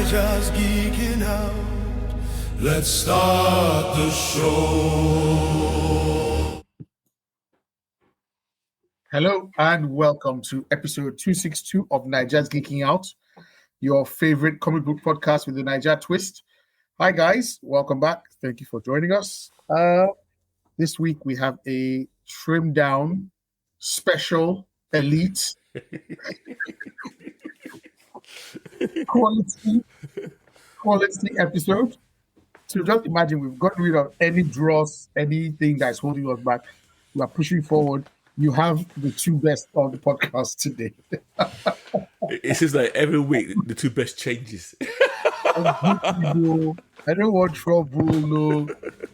Niger's geeking out. Let's start the show. Hello and welcome to episode 262 of Niger's Geeking Out, your favorite comic book podcast with the Niger twist. Hi guys, welcome back. Thank you for joining us. This week we have a trimmed down, special, elite, quality episode. So just imagine we've got rid of any dross, anything that's holding us back. We are pushing forward. You have the two best of the podcast today. It seems like every week the two best changes. I don't want trouble, no.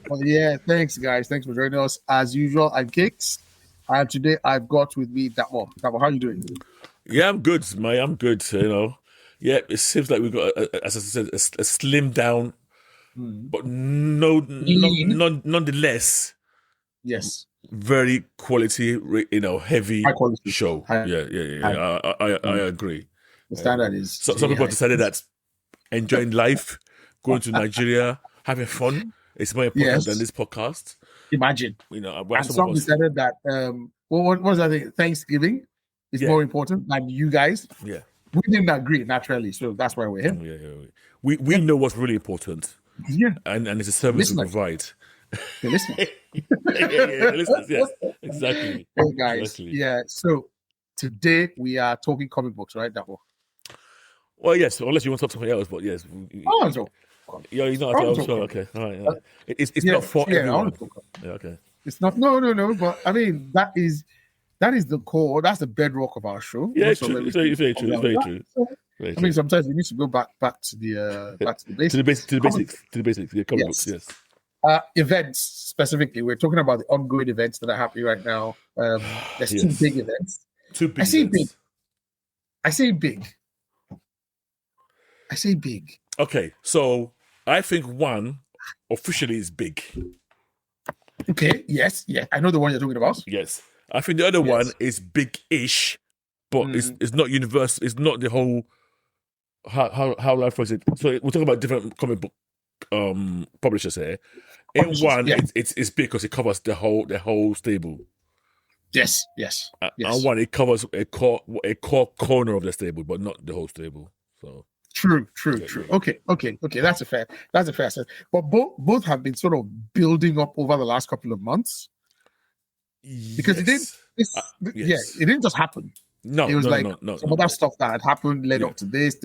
But yeah, thanks guys. Thanks for joining us. As usual, I'm Kicks. And today I've got with me Dapmo. Dapmo, how are you doing? Yeah, I'm good, mate. I'm good. Yeah, it seems like we've got, as I said, a slim down, but nonetheless, Yes, very quality, heavy high quality show. Yeah. I agree. The standard is Some people have decided that enjoying life, going to Nigeria, having fun is more important than this podcast. Imagine. And some decided that what was that thing? Thanksgiving is more important than you guys. Yeah. We didn't agree naturally, so that's why we're here. Yeah. We know what's really important. Yeah. And it's a service we provide. The listeners. The listeners, yes. Exactly. Hey guys. Exactly. Yeah. So today we are talking comic books, right, Dapmo? Well, yes, unless you want to talk something else, but yes. So Yeah, you know, okay. All right. It's not for everyone. Yeah, okay. It's not no, but I mean that is the core, that's the bedrock of our show. Yeah, it's true. It's very true. So, I mean, sometimes we need to go back to the basics. To the basics. Yeah, comic books, yes. Events specifically, we're talking about the ongoing events that are happening right now. There's two big events. I say big. Okay, so I think one officially is big. Okay, yes, I know the one you're talking about. Yes. I think the other one is big-ish, but it's not universal. It's not the whole, how life was it. So we're talking about different comic book publishers here. In one, it's big because it covers the whole stable. Yes. And one, it covers a core corner of the stable, but not the whole stable. So true. Okay. That's a fair sense. But both have been sort of building up over the last couple of months. Because it didn't just happen. No, it was some other stuff that had happened led up to this.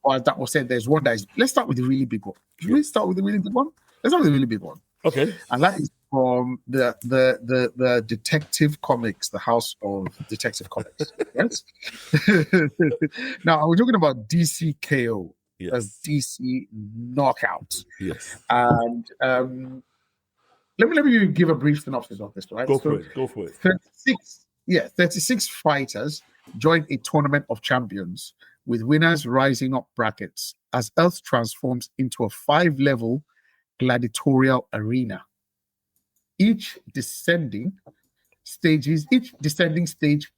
Or that was said, there's one that is. Let's start with the really big one. Should we start with the really big one? Let's start with the really big one. Okay. And that is from the Detective Comics, the House of Detective Comics. Yes. Now we're talking about DC KO as DC Knockout. Yes. And let me give a brief synopsis of this, right? Go for it. 36 fighters join a tournament of champions with winners rising up brackets as Earth transforms into a 5-level gladiatorial arena. Each descending stage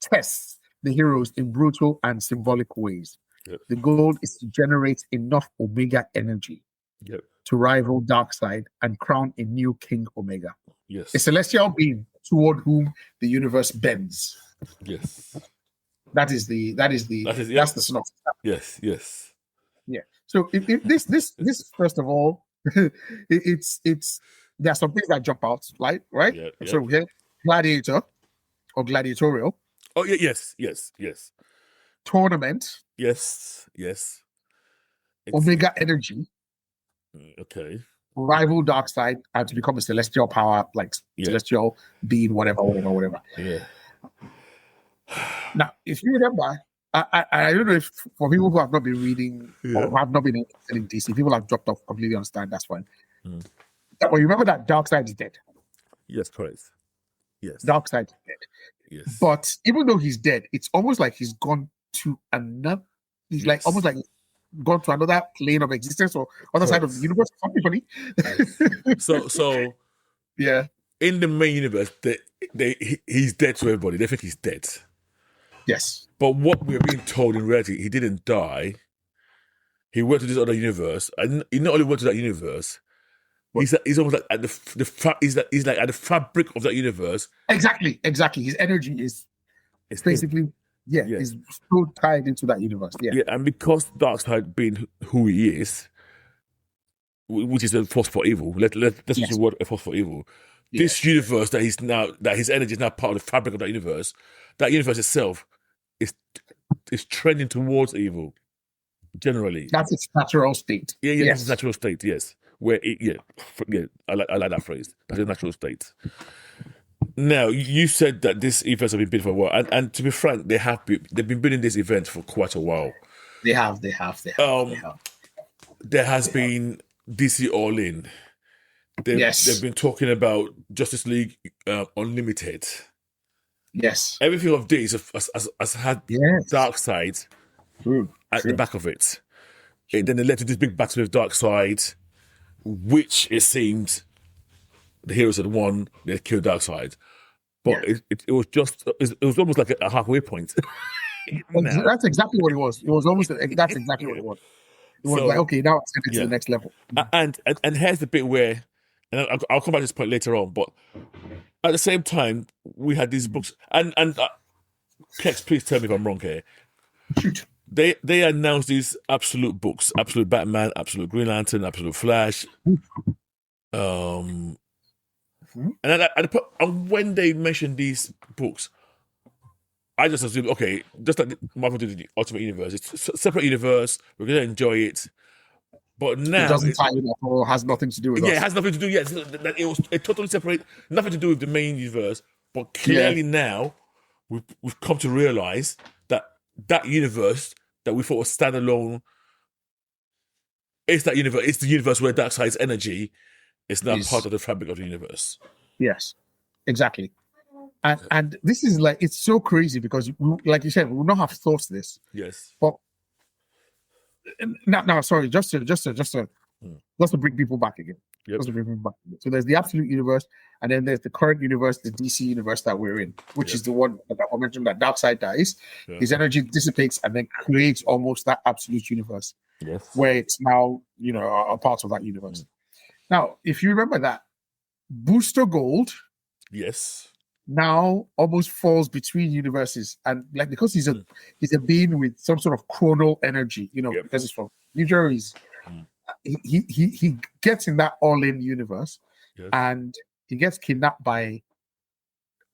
tests the heroes in brutal and symbolic ways. Yep. The goal is to generate enough Omega energy to rival Darkseid and crown a new King Omega. Yes. A celestial being toward whom the universe bends. Yes. That's the synopsis. Yes. Yeah. So if this first of all, it's there are some things that jump out, right? Yeah. So we have gladiator or gladiatorial. Oh yes. Tournament. Yes. Omega energy. Okay. Rival Darkseid and to become a celestial power, celestial being, whatever. Yeah. Now, if you remember, I don't know if for people who have not been reading or have not been interested in DC, people have dropped off, completely understand, that's fine. But you remember that Darkseid is dead. Yes, correct. Yes. Darkseid is dead. Yes. But even though he's dead, it's almost like he's gone to another. He's like almost like gone to another plane of existence or other side of the universe. Something funny. So yeah. In the main universe, he's dead to everybody. They think he's dead. Yes. But what we're being told in reality, he didn't die. he went to this other universe, and he not only went to that universe, he's almost like at he's like at the fabric of that universe. Exactly. His energy is basically is so tied into that universe. Yeah, and because Darkseid being who he is, which is a force for evil. Let's use the word a force for evil. Yeah. This universe that his energy is now part of the fabric of that universe. That universe itself is trending towards evil. Generally, that's its natural state. Yeah, that's its natural state. Yes, where I like that phrase. That's its natural state. Now, you said that this event has been built for a while, and to be frank, they've been building this event for quite a while. They have. There has been DC All In. They've been talking about Justice League Unlimited. Yes. Everything of this has had Darkseid at the back of it. And then they led to this big battle with Darkseid, which it seemed the heroes had won. They killed Darkseid, but it was almost like a halfway point. That's exactly what it was. It was almost that's exactly what it was. It was like, okay, now it's getting to the next level. And here's the bit where, and I'll come back to this point later on, but at the same time, we had these books, and Kex, please tell me if I'm wrong here. Shoot. They announced these Absolute books: Absolute Batman, Absolute Green Lantern, Absolute Flash. And when they mentioned these books, I just assumed, okay, just like Marvel did the Ultimate Universe, it's a separate universe. We're going to enjoy it. But now it doesn't tie in at all. Has nothing to do with us. It has nothing to do. Yes, it was totally separate. Nothing to do with the main universe. But clearly now we've come to realize that universe that we thought was standalone. It's that universe. It's the universe where Darkseid's energy is now part of the fabric of the universe. Yes, exactly. And this is like, it's so crazy because, like you said, we would not have thought this. Yes. But now, sorry, just to bring people back again. Yep. Just to bring people back again. So there's the Absolute Universe, and then there's the current universe, the DC universe that we're in, which is the one that I mentioned that Darkseid dies. Yeah. His energy dissipates and then creates almost that Absolute Universe. Yes. Where it's now, a part of that universe. Now, if you remember that, Booster Gold, yes, now almost falls between universes, and like because he's a being with some sort of chronal energy, because he's from New Jersey. He gets in that all-in universe, and he gets kidnapped by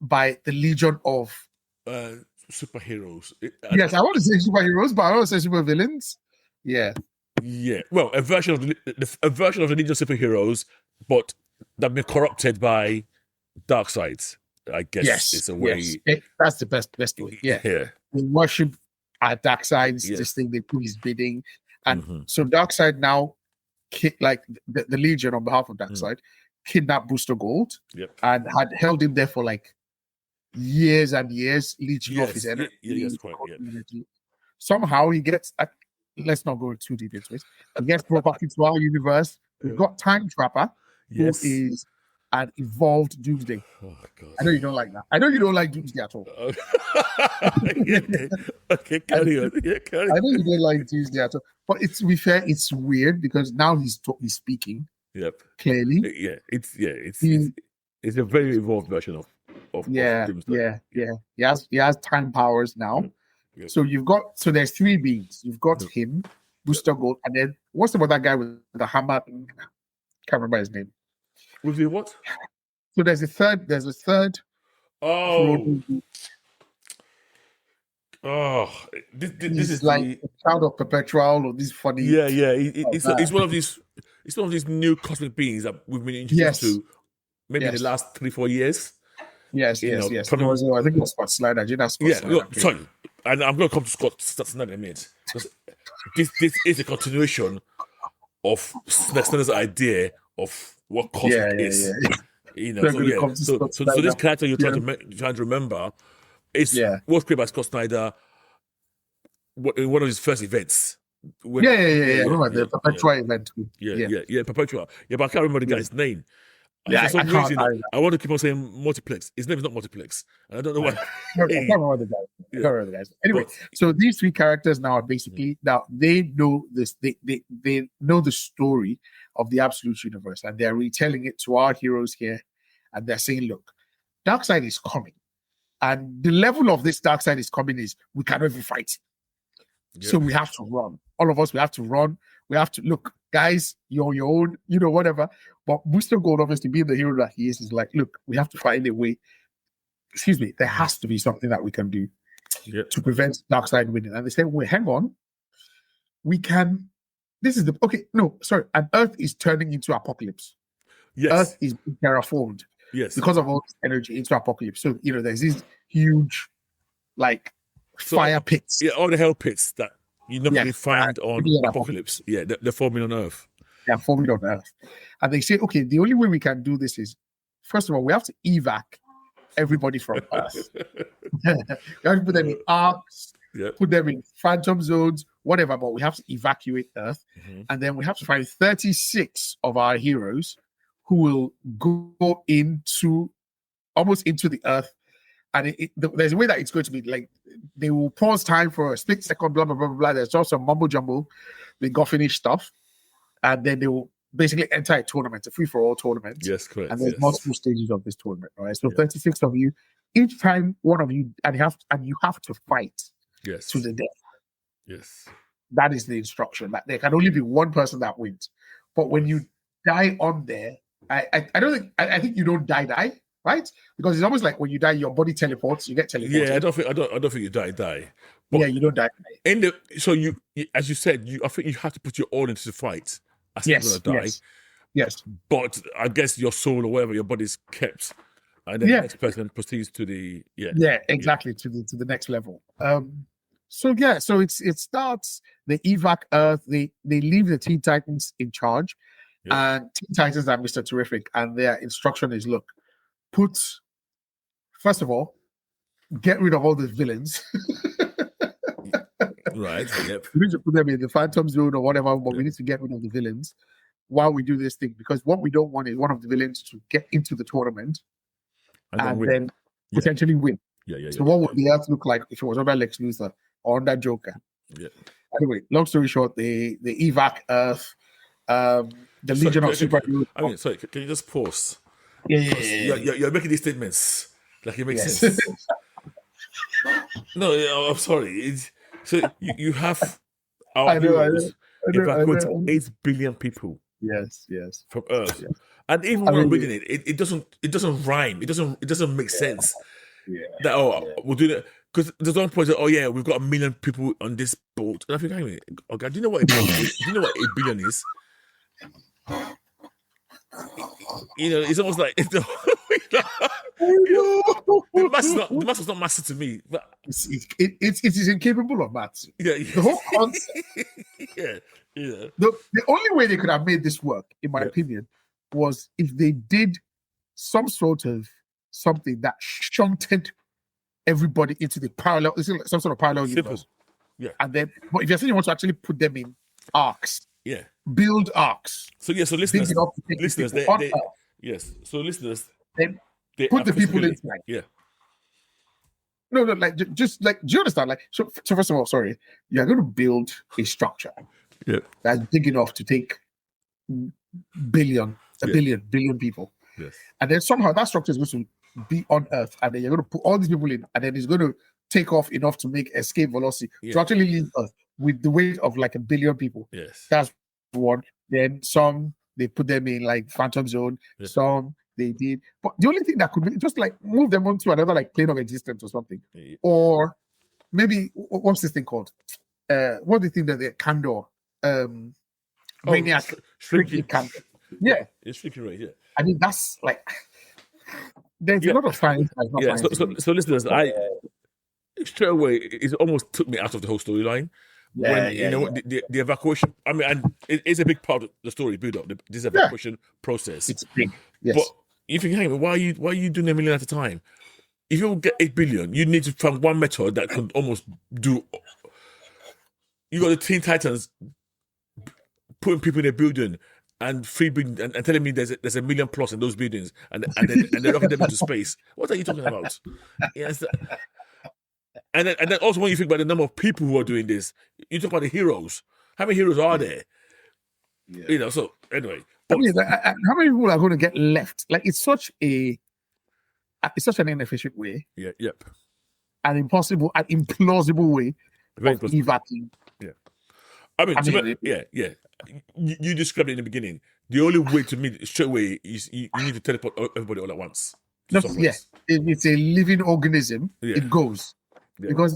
the Legion of superheroes. Yes, I want to say superheroes, but I don't want to say supervillains. Yeah. Well, a version of the Legion of superheroes, but that have been corrupted by Darkseid. I guess it's a way. Yes. That's the best way. Yeah. They worship at Darkseid's this thing. They do his bidding, and so Darkseid now, like the Legion on behalf of Darkseid, kidnapped Booster Gold and had held him there for like years and years, leeching off his energy. Energy. Somehow he gets. Let's not go too deep into it. He gets brought back into our universe. We've got Time Trapper, who is an evolved Doomsday. Oh, God. I know you don't like that. I know you don't like Doomsday at all. Okay, carry on. I know you don't like Doomsday at all. But to be fair, it's weird because now he's speaking. Yep. Clearly. It's a very evolved version of Doomsday. Yeah. He has time powers now. Yep. So there's three beings. You've got him, Booster Gold, and then what's the other guy with the hammer? Can't remember his name. With the what? So there's a third. Oh. This is like a child of Perpetual or this funny. Yeah. It's one of these. It's one of these new cosmic beings that we've been introduced to, maybe in the last 3-4 years. Yes. I think it was Scott Snyder. Sorry, and I'm going to come to Scott Snyder in a minute. This is a continuation of Snyder's idea of what cosmic is. So this character you're trying to remember is was created by Scott Snyder in one of his first events. Remember the Perpetua event. Perpetua. Yeah, but I can't remember the guy's name. And Yeah, for some I can't. reason, I want to keep on saying multiplex. His name is not multiplex, and I don't know why. I can't remember the guys. I can't remember the guys. Anyway, But- so these three characters now are basically now they know this. They know the story of the absolute universe, and they're retelling it to our heroes here, and they're saying, "Look, Darkseid is coming, and the level of this Darkseid is coming is we cannot even fight it. Yeah. So we have to run. All of us, we have to run. We have to look, guys. You're on your own, whatever." But Booster Gold, obviously, being the hero that he is like, "Look, we have to find a way. Excuse me, there has to be something that we can do Yeah. to prevent Darkseid winning." And they say, "Wait, hang on. We can. This is the okay. No, sorry. And Earth is turning into apocalypse. Yes. Earth is being terraformed Yes. because of all this energy into apocalypse. So there's these huge, like, So- fire pits. Yeah, all the hell pits that you normally Yes. find on Yeah. Apocalypse. Yeah, they're forming on Earth. They're forming on Earth. And they say, okay, the only way we can do this is, first of all, we have to evac everybody from Earth. We have to put them in arcs, Yeah. put them in phantom zones, whatever, but we have to evacuate Earth. Mhm. And then we have to find 36 of our heroes who will go almost into the Earth. And there's a way that it's going to be like they will pause time for a split second, blah, blah, blah, blah, blah. There's also mumbo jumbo, the goffinish stuff. And then they will basically enter a tournament, a free for all tournament. Yes, correct. And there's yes. multiple stages of this tournament, right? So Yeah. 36 of you, each time one of you, and you have to fight Yes. to the death. Yes. That is the instruction. That there can only be one person that wins. But when you die on there, I think you don't die, right? Because it's almost like when you die, your body teleports, you get teleported. Yeah, I don't think you die. But Yeah, you don't die. so you as you said, I think you have to put your all into the fight. As Yes, you're gonna die. yes. But I guess your soul or whatever, your body's kept. And then Yeah. the next person proceeds to the Yeah, exactly, to the next level. So it starts, they evac Earth, they leave the Teen Titans in charge, Yeah. and Teen Titans are Mr. Terrific, and their instruction is, look, first of all, get rid of all the villains. Right. Yep. We need to put them in the Phantom Zone or whatever, but we need to get rid of the villains while we do this thing, because what we don't want is one of the villains to get into the tournament and win. then Yeah. potentially win. Yeah. So what would the Earth look like if it was under Lex Luthor or under Joker? Yeah. Anyway, long story short, they evac Earth. The Legion of Superheroes. I mean, sorry, can you just pause? Yeah. You're making these statements like it makes Yes. sense. No, I'm sorry. So you have our I know, heroes I know. evacuate 8 billion people Yes. from Earth, Yes. and even I when I'm mean- reading it doesn't rhyme. It doesn't make sense. Yeah. That we'll do that because there's one point that we've got 1 million people on this boat, and I think, hang on a minute, okay, do you know what 8 billion is? It's almost like the math is not massive to me, but It is incapable of maths. yeah, The whole concept. yeah. The only way they could have made this work, in my Yeah. opinion, was if they did some sort of something that shunted everybody into the parallel, some sort of parallel Simple. universe. Yeah. And then, but if you're saying you want to actually put them in arcs, Yeah. build arcs, So big listeners, enough to take these listeners, people on they Earth, yes. So listeners, then they put the people physically- inside. Yeah. No, like just like, do you understand? Like, so first of all, sorry, you're going to build a structure Yeah. that's big enough to take a billion people, Yes. and then somehow that structure is going to be on Earth, and then you're going to put all these people in, and then it's going to take off enough to make escape velocity Yeah. to actually leave Earth with the weight of like 1 billion people. Yes. That's one. Then some they put them in like Phantom Zone. Yeah. Some they did, but the only thing that could be just like move them onto another like plane of existence or something, Yeah. or maybe what's this thing called? What do you think that the Candor, Maniac, Shrinking. Candor? Yeah, It's shrinking rate. Yeah. I mean that's like there's Yeah. a lot of science. That's not Yeah. science. So listeners, I straight away it almost took me out of the whole storyline. The evacuation. I mean, and it's a big part of the story build up. This evacuation process. It's big. Yes. But you think, hang on, why are you doing 1 million at a time? If you get 8 billion, you need to find one method that could almost do. You got the Teen Titans putting people in a building, and free building and telling me there's a million plus in those buildings and they're rocking them into space. What are you talking about? Yes. And then also when you think about the number of people who are doing this, you talk about the heroes. How many heroes are there? Yeah. You know, so anyway. I mean, how many people are going to get left? Like it's such an inefficient way, Yep. an implausible way Very of possible. evacuating. Yeah. I mean, yeah. You described it in the beginning. The only way to meet straight away is you need to teleport everybody all at once. It's a living organism. Yeah. It goes Yeah.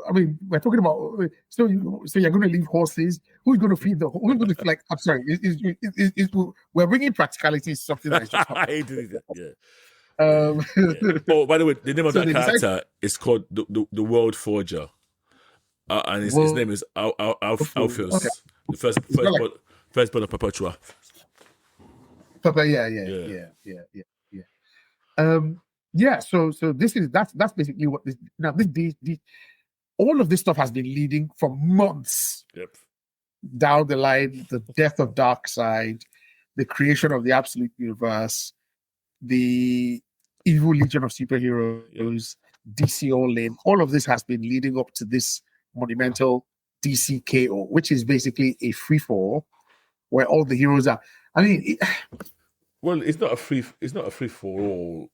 I mean, we're talking about so you're going to leave horses. Who's going to feed the? Who's going to I'm sorry. We're bringing practicality to something that's just I hated it. Yeah. Yeah. Oh, by the way, the name of So that they character is called the World Forger, and his name is Alpheus, Okay. the first born of Perpetua. Papa, yeah. So that's basically what this now this all of this stuff has been leading for months Yep. down the line. The death of Darkseid, the creation of the Absolute Universe, the evil legion of superheroes, DC All In. All of this has been leading up to this monumental DC KO, which is basically a free fall where all the heroes are. I mean, Well, it's not a free for all.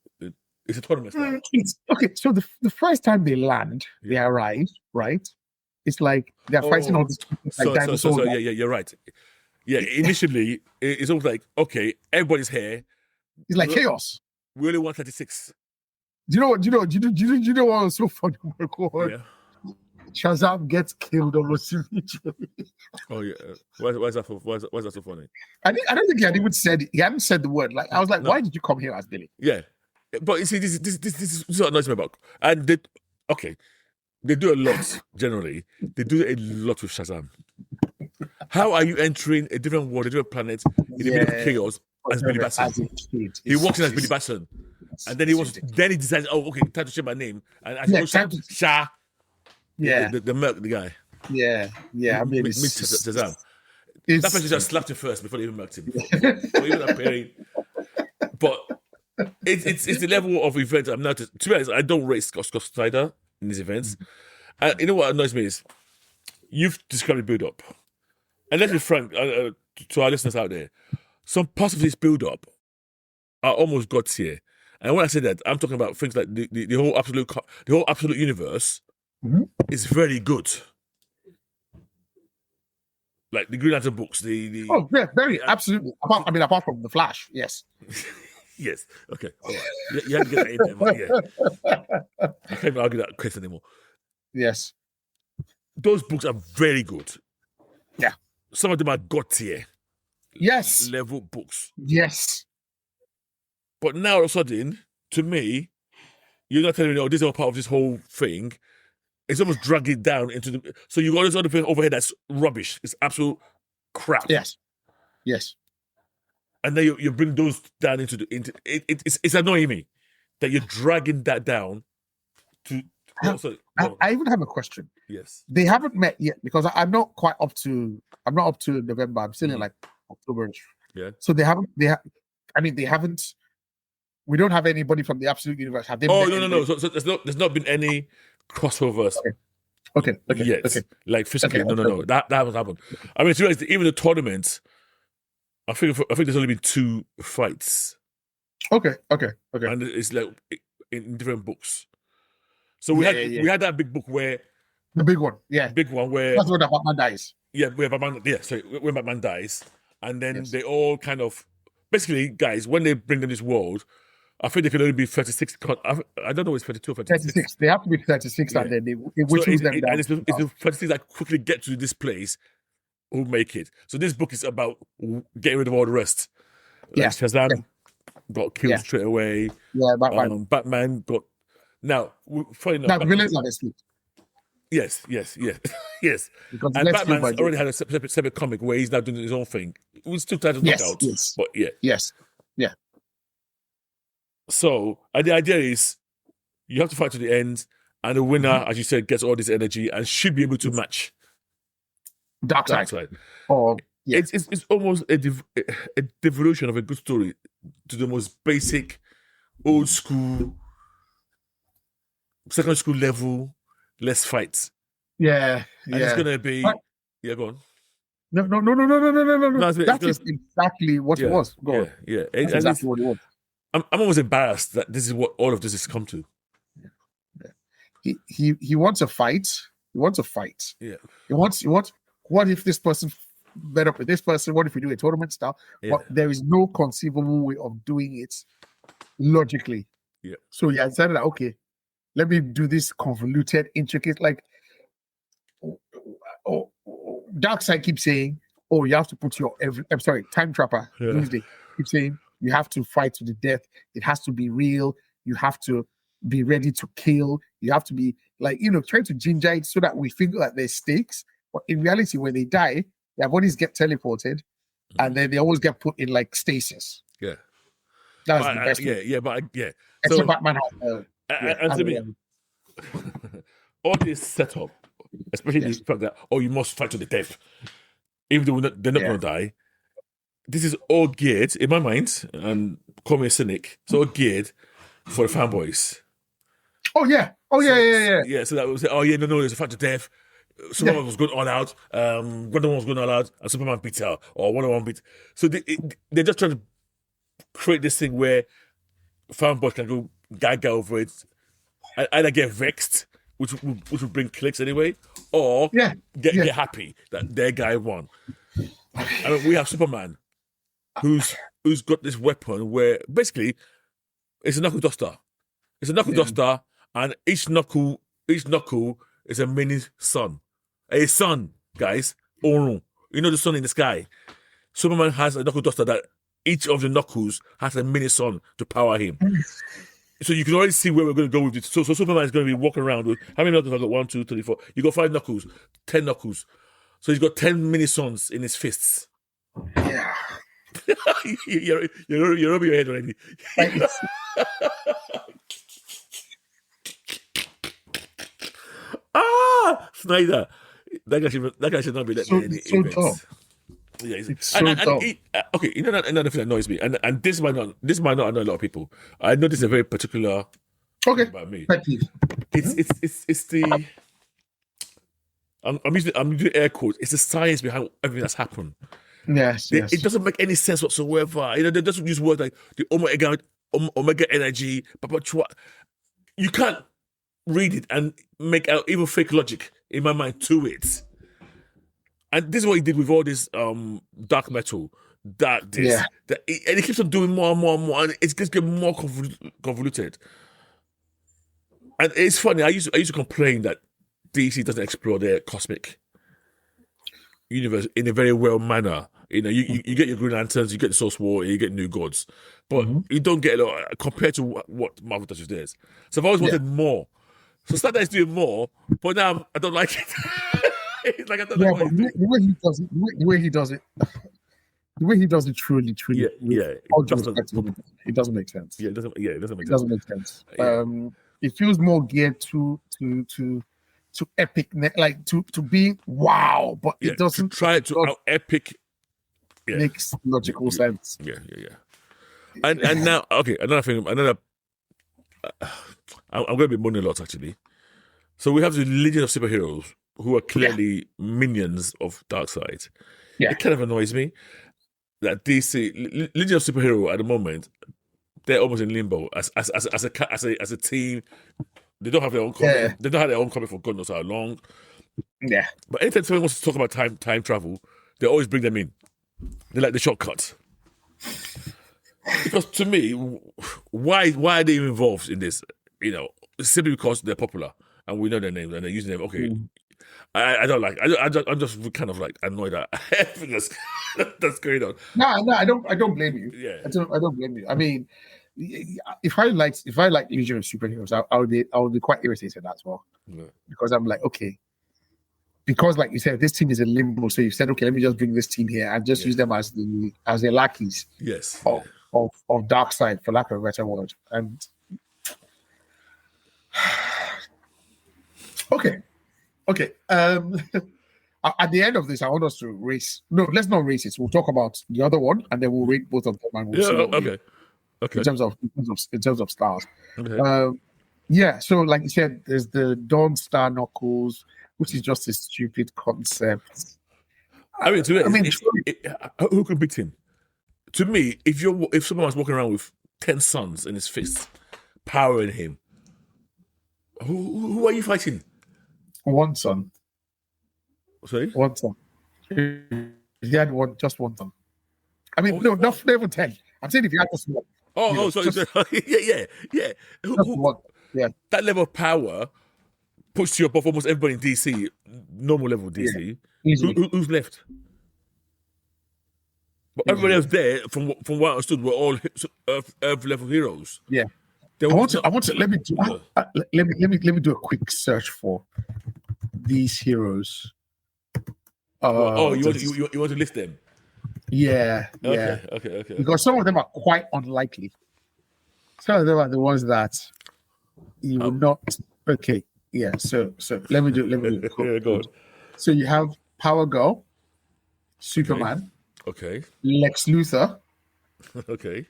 It's a tournament. Now. it's okay. So the first time they land, they arrive, right? It's like they're fighting all these like dinosaurs. So, yeah, you're right. Yeah, initially it's almost like okay, everybody's here. It's like chaos. We only want 36. Do you know what was so funny? Oh my God. Yeah. Shazam gets killed almost immediately. Oh yeah. Why is that so funny? I don't think he hadn't said the word. Like I was like, why did you come here as Billy? Yeah, but you see, this is what annoys me about. And they do a lot generally. They do a lot with Shazam. How are you entering a different world, a different planet in the middle of chaos as Billy Batson? He walks in as Billy Batson, and then he decides, oh, okay, time to change my name, and I go Sha. Yeah, the Merc, the guy. Yeah. I mean, meet Shazam. That person just slapped him first before they even merked him. So even that pairing, but it's the level of events. I'm not. To be honest, I don't rate Scott Snyder in these events. And you know what annoys me is you've described the build up, and let's be frank to our listeners out there. Some parts of this build up are almost God's here. And when I say that, I'm talking about things like the whole absolute universe is very good. Like the Green Lantern books, very absolutely. Apart from the Flash, yes. Yes. Okay. All right. You had to get that in there, man. Yeah. I can't even argue that question anymore. Yes. Those books are very good. Yeah. Some of them are God tier. Yes. Level books. Yes. But now all of a sudden, to me, you're not telling me, oh, this is all part of this whole thing. It's almost dragging it down into the. So you got this other thing over here that's rubbish. It's absolute crap. Yes. And then you bring those down into it's annoying me that you're dragging that down to. I even have a question. Yes. They haven't met yet because I'm not up to November. I'm still in like October. Yeah. So they haven't. We don't have anybody from the Absolute Universe. Have they? Oh no. So there's not been any crossovers. Okay. Yes. Okay. Like physically, no. That hasn't happened. I mean, to be honest, even the tournament, I think there's only been 2 fights. Okay. And it's like in different books. So we had that big book where the big one, big one where that's where the Batman dies. Yeah, where Batman dies, and then they all kind of basically, guys, when they bring them this world, I think they can only be 36. I don't know, it's 32 or 36. They have to be 36, and then they whittles them down. And it's the 36 that quickly get to this place who make it. So this book is about getting rid of all the rest. Like Shazam got killed straight away. Yeah, Batman got. Now, funny enough, now the villains are asleep. Yes. Because and Batman already had a separate comic where he's now doing his own thing. It was still trying to knock out. Yes. But yeah. Yes. Yeah. So the idea is you have to fight to the end, and the winner, as you said, gets all this energy and should be able to match Darkseid. Yeah. It's almost a devolution of a good story to the most basic, old school, secondary school level. Let's fight, Yeah, and it's yeah. gonna be But- go on. No. No, it's That gonna- is exactly what it was. Go on. yeah. That's exactly what it was. I'm almost embarrassed that this is what all of this has come to. He wants a fight. He wants a fight. Yeah, He wants. What if this person met up with this person? What if we do a tournament style? yeah, But there is no conceivable way of doing it logically. yeah. So he decided that okay, let me do this convoluted, intricate. Like, Darkseid keeps saying, "Oh, you have to put your I'm sorry, Time Trapper Yeah. Doomsday keeps saying you have to fight to the death. It has to be real. You have to be ready to kill. You have to be like trying to ginger it so that we feel like there's stakes. But in reality, when they die, their bodies get teleported, and then they always get put in like stasis. Yeah. That's But the best. yeah. Except So, Batman has, and to me, all this setup, especially Yes. the fact that you must fight to the death, even though they're not Yeah. going to die. This is all geared, in my mind, and call me a cynic. It's all geared for the fanboys. Oh yeah. Yeah, so that was no, there's a fight to death. Superman was going all out. Wonder Woman was going all out, and Superman beats her, or Wonder Woman beats. So they're just trying to create this thing where fanboys can go gaga over it, and either get vexed, which will bring clicks anyway, or get happy that their guy won. I mean, we have Superman, who's got this weapon where basically it's a knuckle duster. It's a knuckle duster, and each knuckle is a mini sun. A sun, guys. Oh, you know the sun in the sky. Superman has a knuckle duster that each of the knuckles has a mini sun to power him. So you can already see where we're going to go with it. So Superman is going to be walking around with how many knuckles? I got 1, 2, 3, 4. You got 5 knuckles, 10 knuckles. So he's got 10 mini suns in his fists. Yeah. you're rubbing your head already. Snyder. That guy should not be letting any events. Dumb. Yeah, It's so dumb. Okay, you know another thing that annoys me, and this might not annoy a lot of people. I know this is a very particular Okay. about me. Pet peeve. It's the I'm using air quotes. It's the science behind everything that's happened. Yes. It doesn't make any sense whatsoever. They just use words like the omega energy, but you can't read it and make out even fake logic in my mind to it. And this is what he did with all this dark metal, and he keeps on doing more and more and more, and it's just getting more convoluted. And it's funny. I used to complain that DC doesn't explore their cosmic universe in a very well manner. You get your Green Lanterns, you get the Source War, you get New Gods, but you don't get a lot compared to what Marvel touches theirs. So I've always wanted more. So Snyder is doing more, but now I don't like it. It's like I don't like what he's doing. The way he does it, the way he does it, truly. All due respect to him, it doesn't make sense. Yeah, it doesn't make It sense. doesn't make sense. Yeah. It feels more geared to epic, like to being wow, but it doesn't try to out epic. Yeah. makes logical sense. Yeah. And now, okay, another thing, I'm going to be moaning a lot actually. So we have the Legion of Superheroes who are clearly minions of Darkseid. Yeah. It kind of annoys me that DC Legion of Superhero at the moment, they're almost in limbo as a team. They don't have their own comic. Yeah. They don't have their own comic for God knows how long. Yeah. But anytime someone wants to talk about time travel, they always bring them in. They like the shortcut. Because to me, why are they involved in this? Simply because they're popular and we know their names and they're using them. Okay, I don't like. I'm just kind of like annoyed at everything that's going on. No, I don't blame you. Yeah. I don't blame you. I mean, if I like Legion of Superheroes, I would be quite irritated as well. Yeah. Because I'm like, okay, because like you said, this team is in limbo. So you said, okay, let me just bring this team here and just use them as the lackeys Yes. of Darkseid, for lack of a better word. And okay. At the end of this, I want us to race. No, let's not race it. We'll talk about the other one, and then we'll rate both of them, and we'll see what we- Okay. in terms of stars. Okay. Yeah. So, like you said, there's the Dawn Star Knuckles, which is just a stupid concept. I mean, who can beat him? To me, if someone was walking around with 10 suns in his fist, powering him, who are you fighting? One son. Sorry? One son. He had just one son. I mean, no, not even 10. I'm saying if you had just one. Sorry. Yeah. Just one. Yeah. That level of power puts you above almost everybody in DC, normal level DC. Easily. Who's left? But everybody else there, from what I understood, were all Earth level heroes. Yeah. There I was want to let me do a quick search for these heroes. you want to list them? Yeah. Okay. Because some of them are quite unlikely. Some of them are the ones that you will not. Okay, yeah. So let me do. Yeah, go on. So you have Power Girl, Superman, Okay. Lex Luthor, Okay.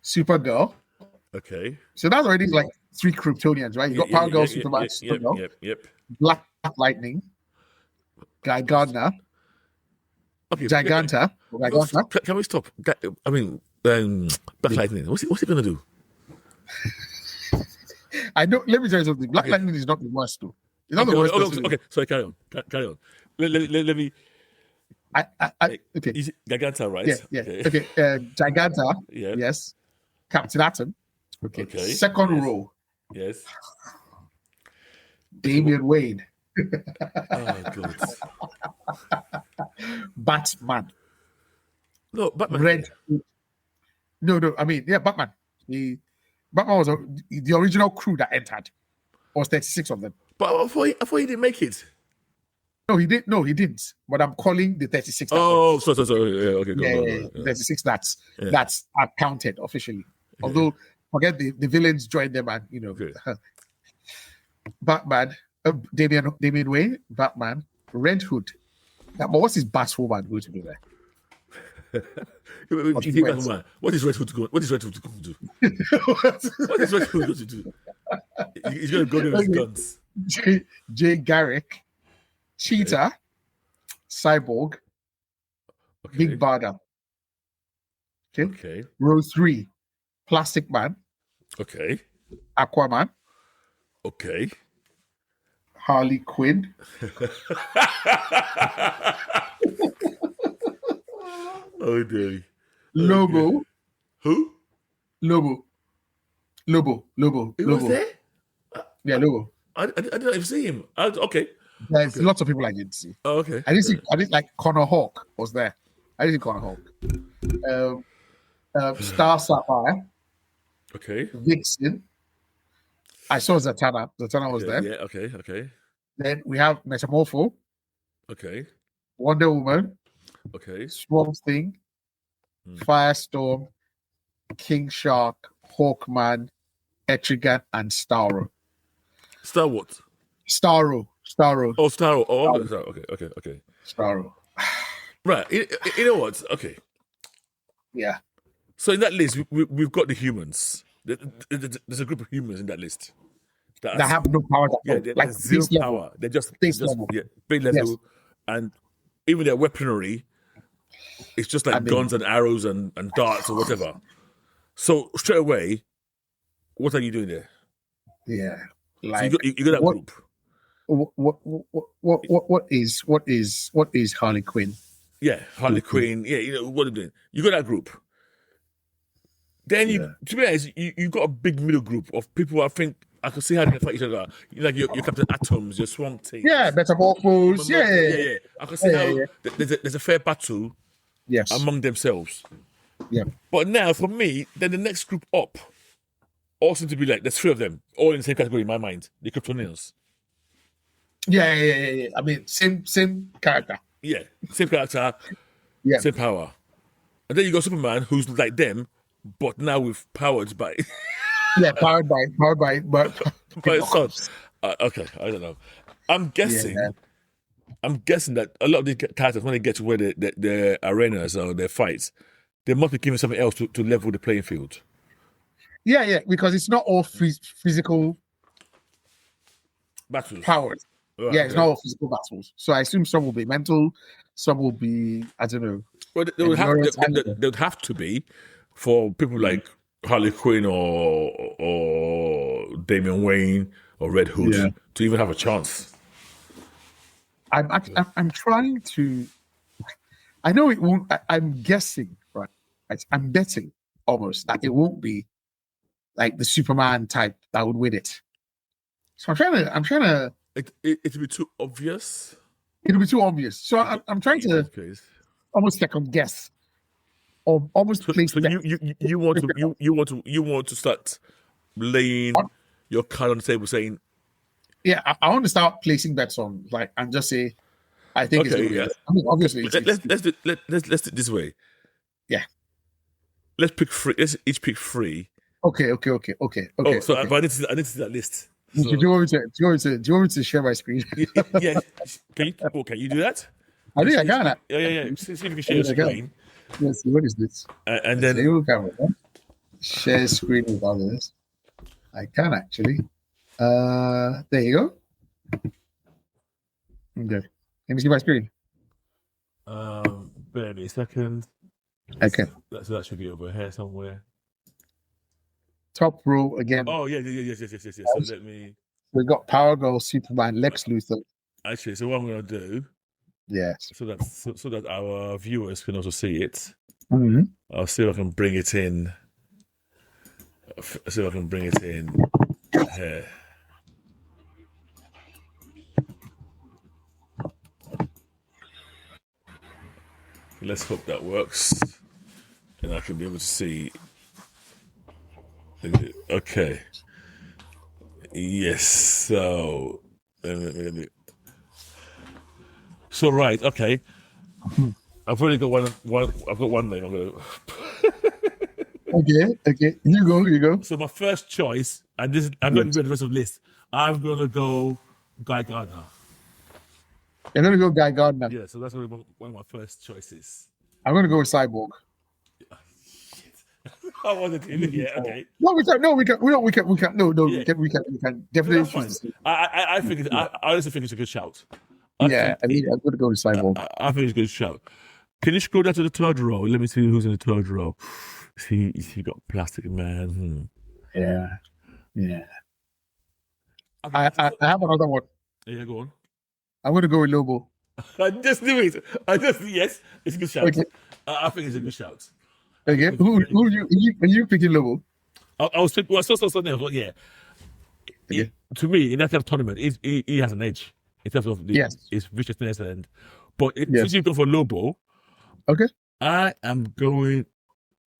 Supergirl. Okay. So that's already like 3 Kryptonians, right? You got Power Girl, Superman, Supergirl, Yep. Black Lightning, Guy Gardner, Okay. Giganta. Can we stop? I mean, Black Lightning. What's he gonna do? I know. Let me tell you something. Black Lightning is not the worst, though. It's not the worst. Okay. Sorry, carry on. Let me. Okay. Is it Giganta, right? Yeah. Okay. Giganta. Yeah. Yes. Captain Atom. Okay. Okay. Second row. Yes. Damian Wayne. Oh God. Batman. No, Batman. Red. No. I mean, yeah, Batman. Batman was the original crew that entered. Was 36 of them. But I thought he didn't make it. No, he didn't. No, he didn't. But I'm calling the 36. Oh, so. Yeah, okay, Go. 36 that's counted officially. Although, forget the villains joined them and, Okay. Batman, Damian Wayne, Batman, Red Hood. But what's his Batwoman going to do there? What is Red Hood going to do? What is Red Hood going to do? He's going to go there with his guns. Jay Garrick, Cheetah, Cyborg, Big Bada. Okay. Row 3, Plastic Man, Okay. Aquaman, Okay. Harley Quinn, Oh dear. Lobo. Who? Lobo. He was there? Yeah, Lobo. I didn't even see him. Okay. There's lots of people I didn't see. Oh, okay. I didn't like Connor Hawk was there. I didn't see Connor Hawk. Star Sapphire, Okay. Vixen. I saw Zatanna. Zatanna was there. Yeah. Okay. Then we have Metamorpho, Okay. Wonder Woman, Okay. Swamp Thing, Firestorm, King Shark, Hawkman, Etrigan, and Starro. Star what? Starro. Oh, Star. Oh, okay. Starro. Right. You know what? Okay. Yeah. So in that list, we've got the humans. There's a group of humans in that list That have no power. Like zero power. They're just level. Yeah, base level, Yes. and even their weaponry, it's just like guns and arrows and darts or whatever. So straight away, what are you doing there? Yeah. So Like you got that group. What is Harley Quinn? Yeah, Harley Quinn. Yeah, what are you doing? You got that group. Then to be honest, you got a big middle group of people. I think I can see how they fight each other. Like your Captain Atoms, your Swamp Thing. Yeah, Metamorphose. Yeah. I can see how there's a fair battle. Yes. Among themselves. Yeah. But now, for me, then the next group up all seem to be like there's 3 of them, all in the same category in my mind. The Kryptonians. Yeah. I mean, same character. Yeah, same character. Yeah. Same power. And then you got Superman, who's like them, but now with powered by powered by his son. Okay, I don't know. I'm guessing I'm guessing that a lot of these characters, when they get to where the arenas or their fights, they must be given something else to level the playing field. Yeah, because it's not all physical Battles. powers. Right, Yeah, it's not all physical battles. So I assume some will be mental, some will be, I don't know. Well, they would have to be for people like Harley Quinn or Damian Wayne or Red Hood to even have a chance. I'm trying to. I know it won't. I'm guessing, right? I'm betting almost that it won't be like the Superman type that would win it. So I'm trying to. It'll be too obvious. It'll be too obvious. So I'm trying to almost second guess, or almost place. So you want to start laying your card on the table, saying, yeah, I want to start placing bets on and just say, I think it's. Yeah. I mean, obviously, let's do it this way. Yeah. Let's pick three. Let's each pick three. Okay. Oh, so I need to see that list. So, do you want me to share my screen? Yeah. Can you do that? I think I can. Yeah. See if you can share your screen. Yes. What is this? And then share screen with others. I can actually. There you go. Okay. Let me see my screen. Bear me a second. Okay. So that should be over here somewhere. Top row again. Oh yes. So let me. We got Power Girl, Superman, Lex Luthor. Actually, so what I'm gonna do. Yes. So that our viewers can also see it. Mm-hmm. I'll see if I can bring it in. Here. Let's hope that works, and I can be able to see. Okay. Yes. So let me. So right. Okay. I've already got one. I've got one name. I'm gonna. Okay. You go. So my first choice, and this I'm going to do the rest of the list. I'm gonna go Guy Gardner. You're gonna go Guy Gardner. Yeah. So that's one of my first choices. I'm gonna go with Cyborg. I wanted to. Yeah. Okay. No, we can. No. We can definitely. I think. I honestly think it's a good shout. I'm gonna go with Cyborg. I think it's a good shout. Can you scroll down to the third row? Let me see who's in the third row. See, you got Plastic Man. Yeah. I have another one. Yeah, go on. I'm gonna go with Lobo. I just knew it. Yes, it's a good shout. Okay. I think it's a good shout. Okay, who are you picking Lobo? I was thinking, well, so yeah. Okay. To me, in that kind of tournament, he has an edge in terms of his viciousness but since you go for Lobo, okay, I am going.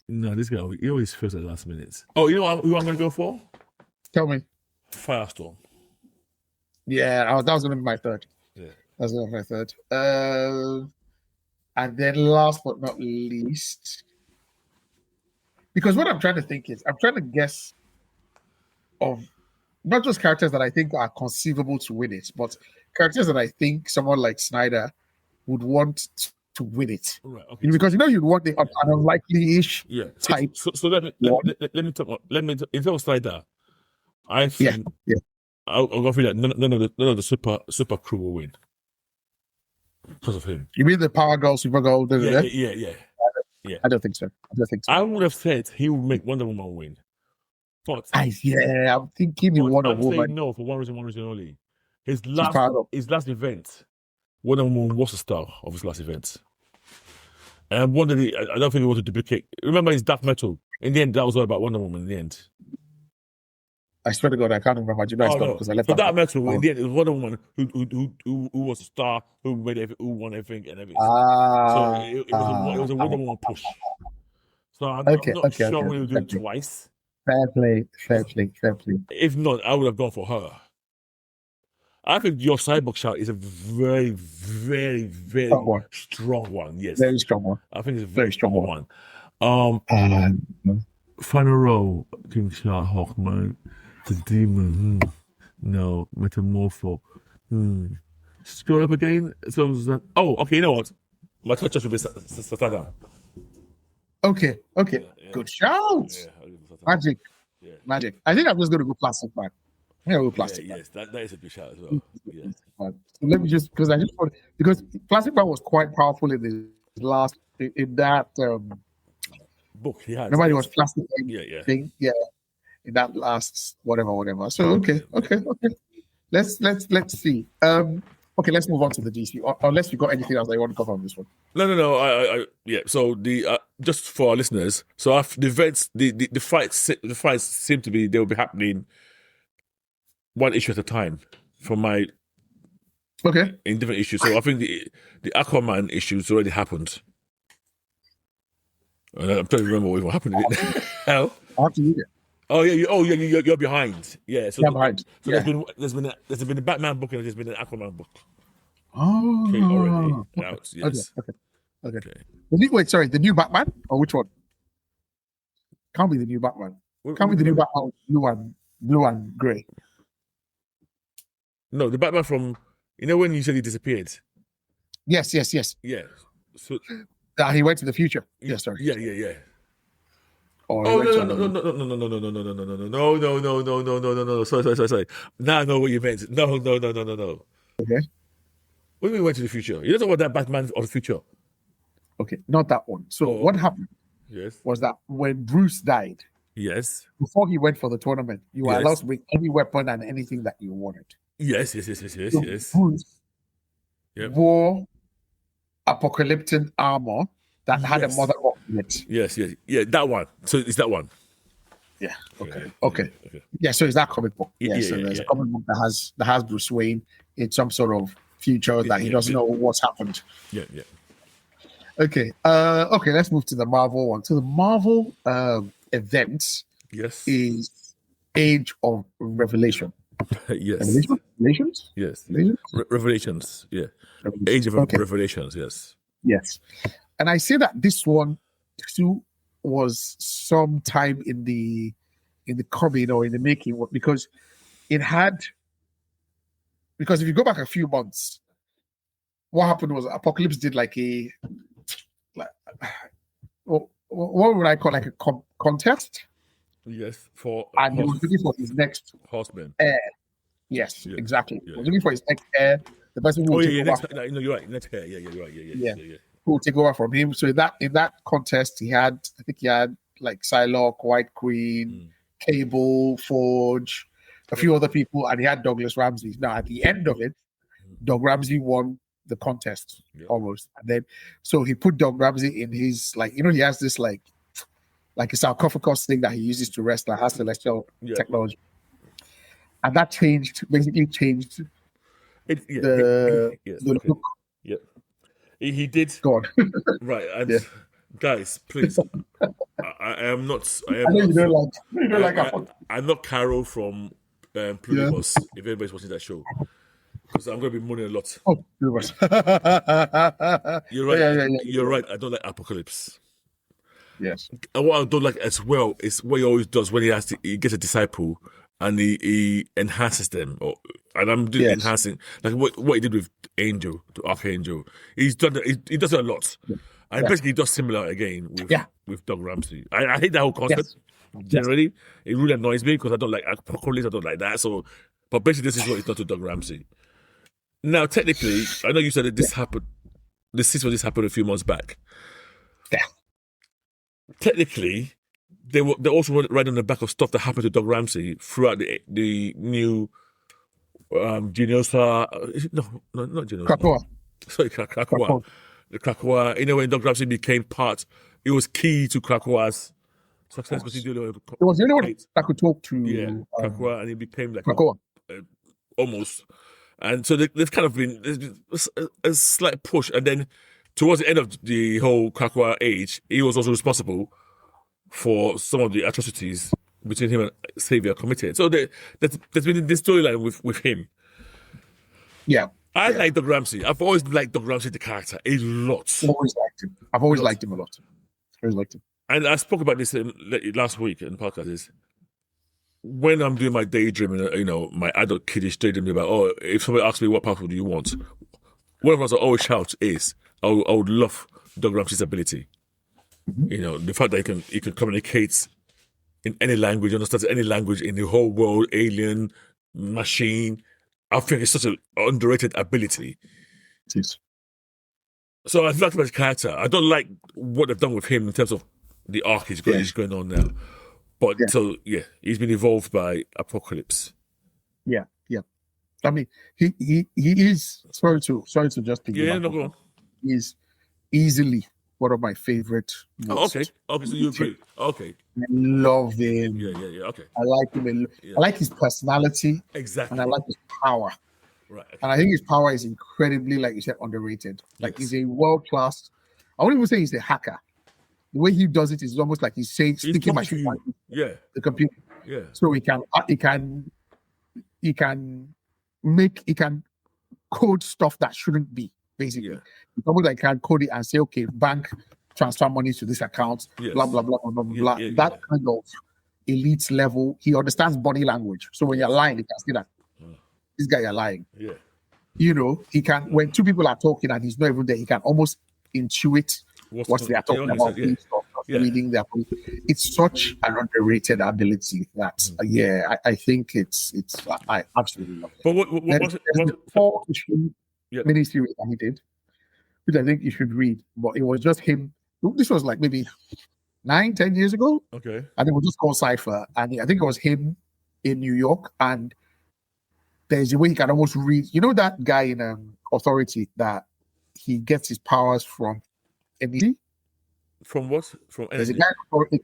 No, this guy he always fails at the last minute. Oh, you know who I'm going to go for? Tell me. Firestorm. Yeah, that was going to be my third. Yeah, that was going to be my third. And then last but not least, because what I'm trying to think is, I'm trying to guess of not just characters that I think are conceivable to win it, but characters that I think someone like Snyder would want to win it. Right. Okay. Because you'd want an unlikely-ish type. So let me talk. In terms of Snyder, I think I'll go for that. None of the super crew will win because of him. You mean the Power Girl, Supergirl? Yeah. I don't think so. I would have said he would make Wonder Woman win. But I'm thinking he Wonder Woman. No, for one reason only. His last event, Wonder Woman was the star of his last event. And I don't think he wanted to duplicate. Remember his Dark Metal? In the end, that was all about Wonder Woman in the end. I swear to God, I can't remember. Because I left for Dark Metal, in the end, it was Wonder Woman who was the star, who won everything and everything. So it was a Wonder Woman push. So I'm not sure when he'll do it twice. Fair play. If not, I would have gone for her. I think your Cyborg shout is a very, very, very strong one. Yes, very strong one. I think it's a very strong one. Final row: King Shark, Hawkman, the Demon. No, Metamorpho. Scroll up again. Oh, okay. You know what? My touch should be Satan. Okay. Yeah. Good shout. Yeah, I'll give it Satan. Magic. Yeah. Magic. I think I'm just going to go plastic bag. I'm going to go plastic bag. Yes, that is a good shout as well. Yeah. So let me just because plastic bag was quite powerful in the last in that Book he had. nobody was plastic Yeah. thing. Yeah. In that last whatever. So okay. Let's see. Okay, let's move on to the DC. Unless you got anything else that you want to cover on this one. No. I yeah. So the just for our listeners, so after the events, the fights seem to be they will be happening one issue at a time from my Okay. in different issues. So I think the Aquaman issues already happened. And I'm trying to remember what happened. Hell. I have to read it. Oh yeah, you're behind. Yeah, so Yeah, I'm behind. So Yeah. there's been a Batman book and there's been an Aquaman book. Oh. Okay, already out. Yes. Okay. Wait, sorry, the new Batman or which one? Can't be the new Batman. Can't be the new Batman with blue and grey. No, the Batman from when you said he disappeared. Yes. Yeah. So He went to the future. Yeah, sorry. Yeah. Or Oh he went to no! another- No! Sorry. Now I know what you meant. No. Okay. When we went to the future, you don't know about that Batman of the future. Okay, not that one. So Oh. what happened Yes. was that when Bruce died, Yes. before he went for the tournament, you were Yes. allowed to bring any weapon and anything that you wanted. Yes. So Yes. Bruce Yep. wore apocalyptic armor that had a Yes. mother rock in it. Yes. Yeah. That one. So it's that one. Yeah. Okay. Okay. Yeah. So it's that comic book. Yeah, So there's yeah. a comic book that has Bruce Wayne in some sort of future that he Yeah, doesn't yeah. know what's happened. Yeah. Okay. Okay. Let's move to the Marvel one. So the Marvel event Yes. is Age of Revelation. Yes. Revelations? Yes. Revelations? Revelations. Yeah. Revelations. Age of Okay. Revelations. Yes. Yes. And I say that this one too was sometime in the coming or in the making because if you go back a few months, what happened was Apocalypse did what would I call a contest, Yes. For and he was looking for his next horsemen. heir. Yes, Yeah. exactly. Yeah. He was looking for his next heir, the person who Oh will yeah. take over. Next, you're right. Next hair. Yeah. You're right. Yeah. Who will take over from him. So in that contest, he had like Psylocke, White Queen, Cable, Forge, a few other people, and he had Douglas Ramsey. Now at the end of it, Doug Ramsey won the contest almost, and then so he put Doug Ramsey in his he has this like a sarcophagus thing that he uses to rest that has celestial technology, and that basically changed the look. Yeah. He did. God. Right. And Yeah. guys, please. I am not. I know you don't like I'm not Carol from Pluribus. If anybody's watching that show, because I'm going to be moaning a lot. Oh, Pluribus. You're right. Yeah. You're right. I don't like Apocalypse. Yes. And what I don't like as well is what he always does when he gets a disciple and he enhances them. And I'm doing enhancing, like what he did with Angel, to Archangel. He's done that. He does it a lot. Yeah. And basically he does similar again with Doug Ramsey. I hate that whole concept. Yes. Generally, it really annoys me because I don't like Apocalypse. I don't like that. So, but basically this is what he's done to Doug Ramsey. Now, technically, I know you said that this happened. This happened a few months back. Yeah. Technically, they also right on the back of stuff that happened to Doug Ramsey throughout the new Genosa. No, not Genosa. Krakoa. Sorry, Krakoa. The Krakoa. When Doug Ramsey became part, it was key to Krakoa's success. Because it was the only one that could talk to Krakoa, and he became like Krakoa. Almost. And so there's kind of been a slight push, and then towards the end of the whole Krakoa age, he was also responsible for some of the atrocities between him and Xavier committed. So there's been this storyline with him. Yeah. I like Doug Ramsey. I've always liked Doug Ramsey, the character, a lot. I've always liked him a lot. Always liked him. And I spoke about this last week in the podcast. when I'm doing my daydreaming, my adult kiddish daydreaming about, if somebody asks me what passport do you want, one of us I always shout is, I would love Doug Ramsey's ability. The fact that he can communicate in any language, understands any language in the whole world, alien, machine. I think it's such an underrated ability. It is. So I like his character. I don't like what they've done with him in terms of the arc he's going on now. But he's been evolved by Apocalypse. Yeah. I mean, he is sorry to just pick no, go on. He's easily one of my favorite. Okay, so you agree? Okay, I love him. Yeah. Okay, I like him. I like his personality. Exactly, and I like his power. Right, okay. And I think his power is incredibly, like you said, underrated. Like he's a world class. I wouldn't even say he's a hacker. The way he does it is almost like he's speaking my the computer. Yeah. So he can code stuff that shouldn't be, basically. Yeah. It's almost like can code it and say, okay, bank transfer money to this account, blah blah blah blah blah. That kind of elite level. He understands body language. So when you're lying, he can see that this guy you're lying. Yeah. He can, when two people are talking and he's not even there, he can almost intuit what they are talking about. Reading their. It's such an underrated ability that I think I absolutely love it. But what's the 4-issue miniseries that he did, which I think you should read, but it was just him. This was like maybe 9-10 years ago. Okay. And it was just called Cypher, and I think it was him in New York, and there's a way he can almost read. You know that guy in Authority that he gets his powers from energy? From what? From energy? There's a guy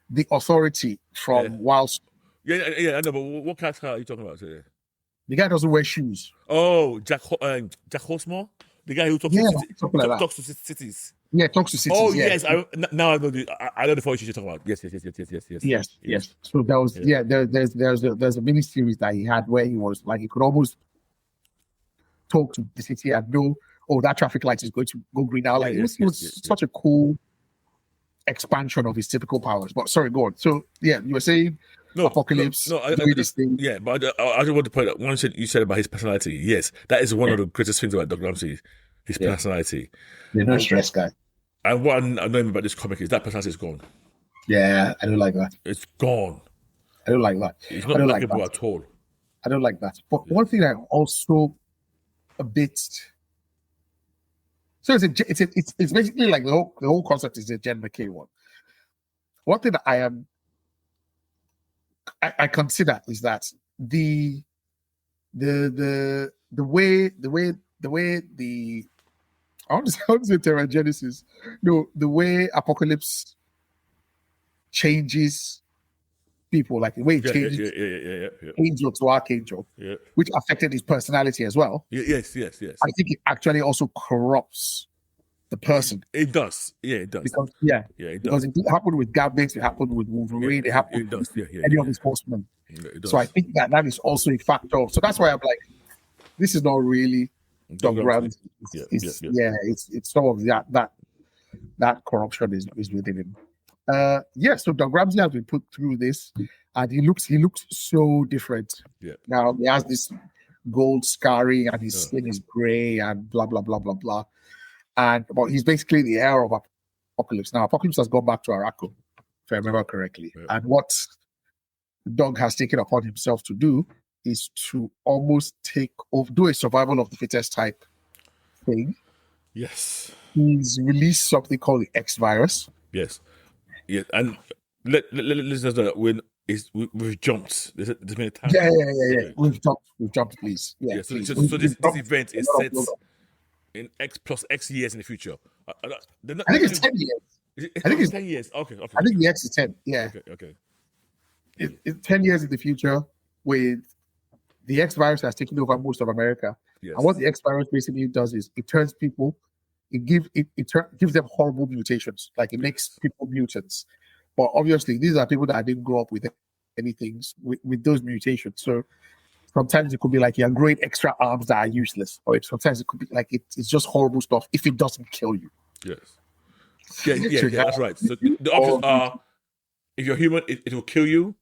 the Authority from Wild. Yeah, I know, but what character are you talking about today? The guy doesn't wear shoes. Oh, Jack Horsemore? The guy who talks to cities. Yeah, talks to cities. Oh, yes. Now I know the 4 issues you're talking about. Yes. So there was there's a mini series that he had where he was like he could almost talk to the city and know, that traffic light is going to go green now. Like it was such a cool expansion of his typical powers. But sorry, go on. So you were saying Apocalypse. I this thing. Yeah, but I just want to point out one thing you said about his personality. Yes, that is one of the greatest things about Doug Ramsey. His personality. You're no stress guy. And what I know about this comic is that personality is gone. Yeah, I don't like that. It's gone. I don't like that. It's not likable at all. I don't like that. But one thing I also a bit. So it's basically like the whole concept is a Jen McKay one. One thing that I consider is that the way I want to say Terra Genesis. No, the way Apocalypse changes people, like the way it changes Angel to Archangel, which affected his personality as well. Yes. I think it actually also corrupts the person. It does. Yeah, it does. Because, it does. Because it happened with Gambit, it happened with Wolverine, it happened with any of his horsemen. So I think that is also a factor. So that's why I'm like, this is not really Doug Ramsey. It's some of that corruption is within him. So Doug Ramsey has been put through this, and he looks so different. Yeah. Now he has this gold scarring, and his skin is grey, and blah blah blah blah blah. But he's basically the heir of Apocalypse. Now Apocalypse has gone back to Arakko, if I remember correctly. Yeah. And what Doug has taken upon himself to do is to almost do a survival of the fittest type thing. Yes. He's released something called the X virus. Yes. Yeah. And let's just know that we've jumped. There's been a time. Yeah. We've jumped, please. Yeah. So this event is set in X plus X years in the future. I think it's 10 years. I think it's 10 years. Okay. I think the X is 10. Yeah. Okay. It's 10 years in the future with the X virus has taken over most of America. Yes. And what the X virus basically does is it turns people, it gives them horrible mutations. Like it makes people mutants. But obviously, these are people that didn't grow up with anything with those mutations. So sometimes it could be like you're growing extra arms that are useless. Or sometimes it could be like it's just horrible stuff if it doesn't kill you. Yes. Yeah, that's right. So the options are, if you're human, it will kill you,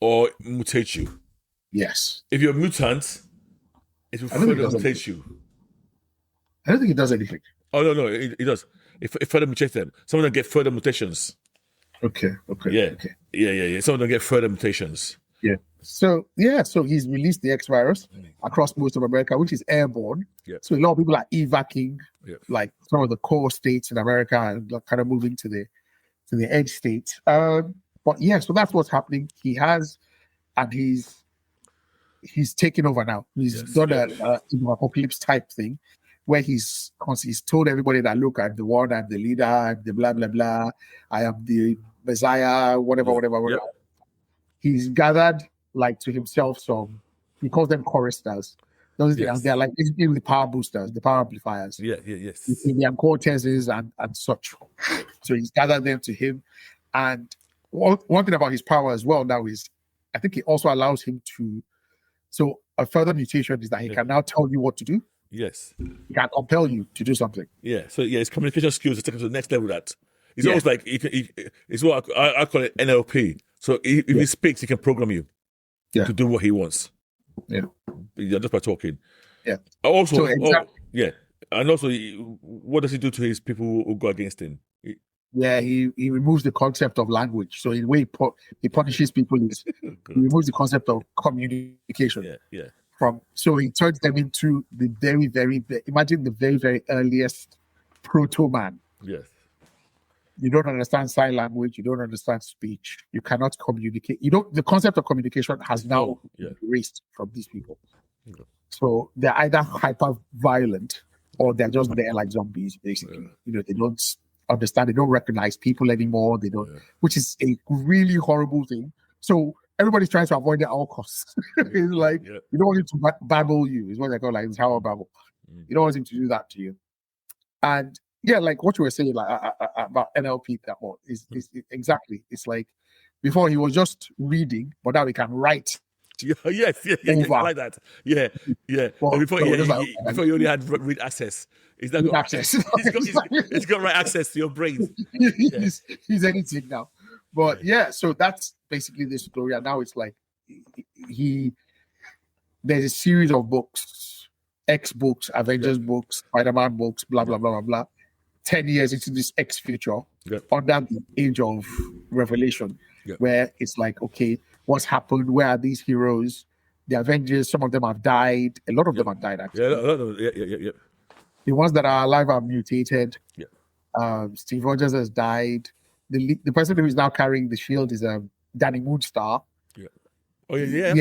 or mutate you. Yes. If you're a mutant, it will I don't think further it does mutate you. I don't think it does anything. Oh no, it does. It further mutates them. Some of them get further mutations. Okay. Yeah. Okay. Yeah. Some of them get further mutations. Yeah. So he's released the X virus across most of America, which is airborne. Yeah. So a lot of people are evacuating, Yeah. like some of the core states in America, and kind of moving to the edge states. But yeah, so that's what's happening. He has, and he's taken over now. He's done a apocalypse type thing, where he's told everybody that, look, I'm the one, I'm the leader, I'm the blah blah blah, I am the Messiah, whatever. Yeah. He's gathered like to himself some, he calls them choristers. They're like basically the power boosters, the power amplifiers. Yes. The Cortezes and such. So he's gathered them to him. And one thing about his power as well now is, I think it also allows him to. So a further mutation is that he can now tell you what to do. Yes. He can compel you to do something. Yeah. So his communication skills are taken to the next level. That it's almost like it's what I call it NLP. So if he speaks, he can program you to do what he wants. Yeah. Just by talking. Yeah. Also, So exactly. and also, what does he do to his people who go against him? He removes the concept of language. So in a way, he punishes people. He removes the concept of communication. Yeah. So he turns them into the very, very, imagine the very, very earliest proto-man. Yes. You don't understand sign language. You don't understand speech. You cannot communicate. The concept of communication has now been erased from these people. Okay. So they're either hyper violent or they're just there like zombies, basically. They don't understand. They don't recognize people anymore. They don't, which is a really horrible thing. So everybody's trying to avoid it at all costs. It's like, you don't want him to babble you, is what they call like tower babble. You don't want him to do that to you. And yeah, like what you were saying, like about NLP, is exactly. It's like before he was just reading, but now he can write. Yes, I like that. Yeah. Well, before you only had read access. He's got right access to your brain. He's anything now. But so that's basically the story. And now it's like there's a series of books, X books, Avengers books, Spider-Man books, blah blah blah blah blah. 10 years into this X future, under the age of revelation, where it's like, okay, what's happened? Where are these heroes? The Avengers, some of them have died. A lot of them have died, actually. Yeah, a lot of them. The ones that are alive are mutated. Steve Rogers has died. The person who is now carrying the shield is Danny Moonstar. Oh yeah.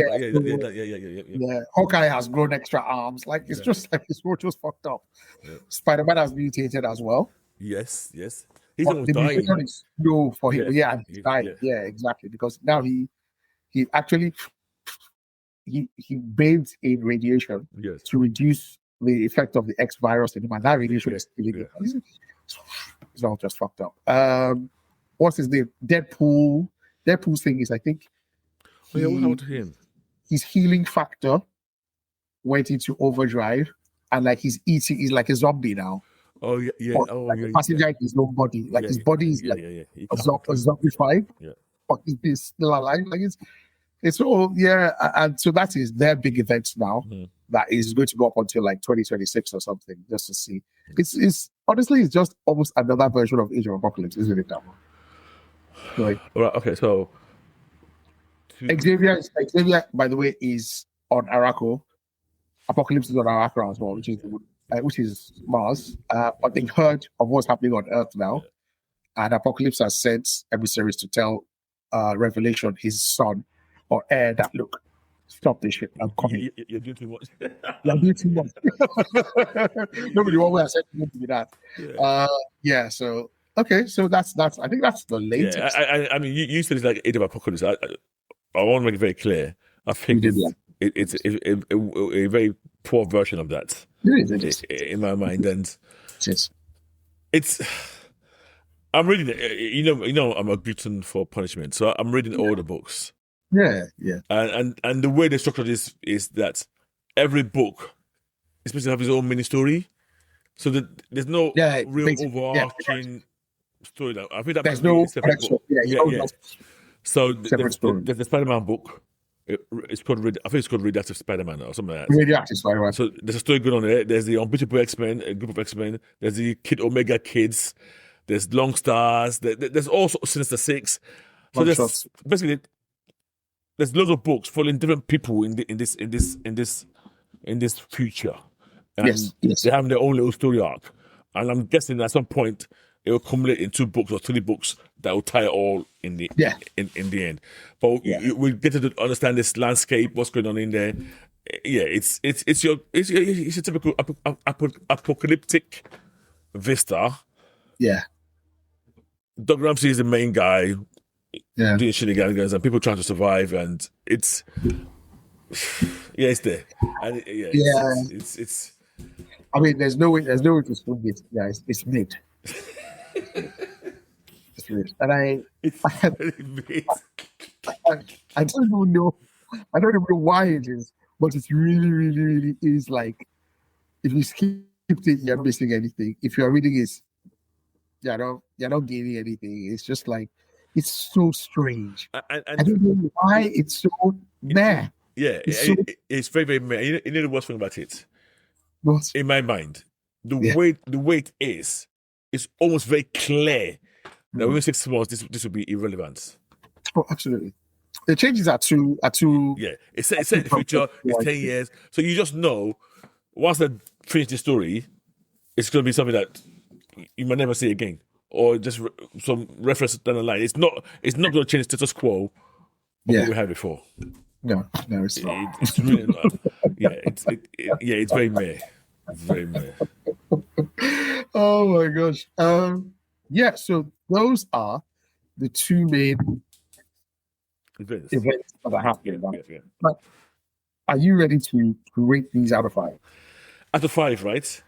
Hawkeye has grown extra arms. Like it's just like it's just fucked up. Spider-Man has mutated as well. Yes. He's almost the dying. mutation is slow for him. And he's dying. Yeah, exactly. Because now he actually he bathes in radiation to reduce the effect of the X virus in him, and that radiation is killing him. It's all just fucked up. What's his name? Deadpool's thing is, I think. What happened to him? His healing factor went into overdrive, and like he's like a zombie now. Oh yeah. A passenger in his own body. Like his body is a zombified. But he's still alive. Like it's all and so that is their big event now. That is going to go up until like 2026 or something, just to see. It's honestly, it's just almost another version of Age of Apocalypse, isn't it? Right. All right. Okay. So Xavier, by the way, is on Araco. Apocalypse is on Araco as well, which is Mars. But they've heard of what's happening on Earth now, and Apocalypse has sent emissaries to tell Revelation, his son or heir, that look, stop this shit. I'm coming. You're doing too much. You're doing too much. Nobody one way I said to be that. So okay, so that's I think that's the latest. Yeah, I mean, you said it's like Age of Apocalypse. I want to make it very clear. I think it's a very poor version of that. It is. In my mind, and it's. I'm reading it. You know, I'm a glutton for punishment, so I'm reading all the books. Yeah. And the way they structure this is that every book is supposed to have its own mini story, so that there's no real overarching story. I think that there's no So Separate story. there's the Spider-Man book. It's called I think it's called Radioactive Spider-Man or something like that. Radioactive Spider-Man. So there's a story going on there. There's the Unbeatable X-Men, a group of X-Men. There's the Kid Omega Kids. There's Long Stars. There's also Sinister Six. So Long there's shots. basically there's loads of books following different people in this future. And Yes. they have their own little story arc. And I'm guessing at some point it will accumulate in 2 books or 3 books that will tie it all in the in the end. But we get to understand this landscape, what's going on in there. Yeah, it's a typical apocalyptic vista. Yeah. Doc Ramsey is the main guy Yeah. doing shenanigans and people trying to survive, and it's it's there. And it's I mean, there's no way to swing it. Yeah, it's mid. It's mid. And I don't even know. I don't even know why it is, but it really, really, really is like if you skip it, you're missing anything. If you're reading it, you're not gaining anything. It's just like it's so strange. and I don't know why it's so meh. yeah, it's very, very meh. You know the worst thing about it? But In my mind, the way it is, it's almost very clear that within 6 months this will be irrelevant. oh, absolutely. The changes are too. Yeah, it's set in the future. It's 10 years, so you just know once they finish the story, it's going to be something that you might never see again, or just some reference down the line. It's not going to change status quo of what we had before. No, it's not. It's really not. It's very meh. It's very meh. Oh my gosh. Yeah. So those are the 2 main Events. that are happening. Yeah. Are you ready to rate these out of 5? Out of 5, right?